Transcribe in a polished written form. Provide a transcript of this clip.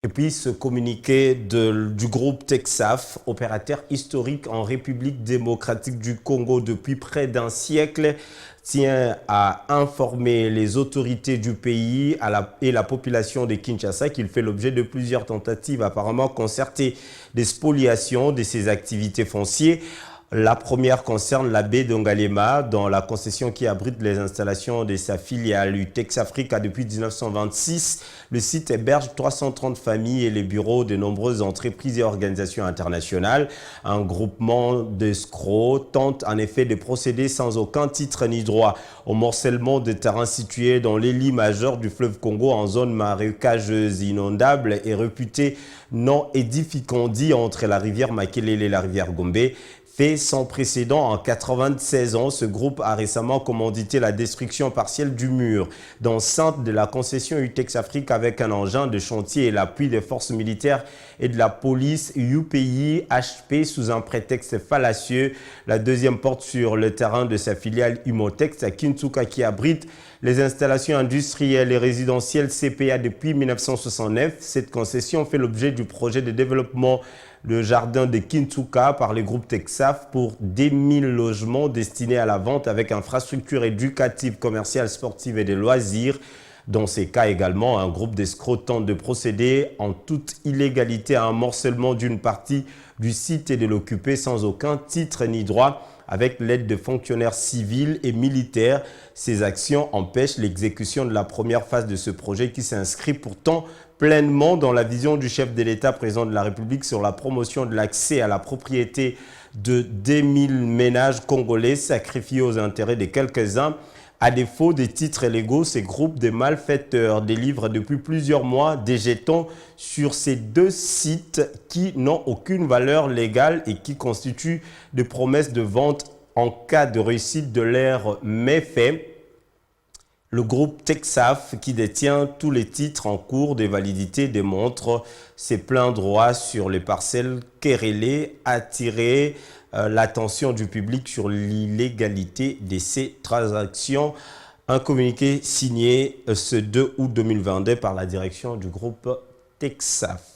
Et puis ce communiqué du groupe Texaf, opérateur historique en République démocratique du Congo depuis près d'un siècle, tient à informer les autorités du pays et la population de Kinshasa qu'il fait l'objet de plusieurs tentatives apparemment concertées de spoliation de ses activités foncières. La première concerne la baie d'Ongalema, dans la concession qui abrite les installations de sa filiale UTEX Africa depuis 1926. Le site héberge 330 familles et les bureaux de nombreuses entreprises et organisations internationales. Un groupement d'escrocs tente en effet de procéder sans aucun titre ni droit au morcellement de terrains situés dans les lits majeurs du fleuve Congo en zone marécageuse inondable et réputée non édificante entre la rivière Makelele et la rivière Gombe. Fait sans précédent en 96 ans, ce groupe a récemment commandité la destruction partielle du mur d'enceinte de la concession UTEX Afrique avec un engin de chantier et l'appui des forces militaires et de la police UPI HP sous un prétexte fallacieux. La deuxième porte sur le terrain de sa filiale Humotex à Kinshasa qui abrite les installations industrielles et résidentielles CPA depuis 1969. Cette concession fait l'objet du projet de développement le jardin de Kinshasa par le groupe Texaf pour 10 000 logements destinés à la vente avec infrastructures éducatives, commerciales, sportives et de loisirs. Dans ces cas également, un groupe d'escrocs tente de procéder en toute illégalité à un morcellement d'une partie du site et de l'occuper sans aucun titre ni droit. Avec l'aide de fonctionnaires civils et militaires, ces actions empêchent l'exécution de la première phase de ce projet qui s'inscrit pourtant pleinement dans la vision du chef de l'État, président de la République, sur la promotion de l'accès à la propriété de 10 000 ménages congolais sacrifiés aux intérêts de quelques-uns. À défaut des titres légaux, ces groupes de malfaiteurs délivrent depuis plusieurs mois des jetons sur ces deux sites qui n'ont aucune valeur légale et qui constituent des promesses de vente en cas de réussite de leurs méfaits. Le groupe Texaf, qui détient tous les titres en cours de validité, démontre ses pleins droits sur les parcelles querellées, attirer l'attention du public sur l'illégalité de ces transactions. Un communiqué signé ce 2 août 2022 par la direction du groupe Texaf.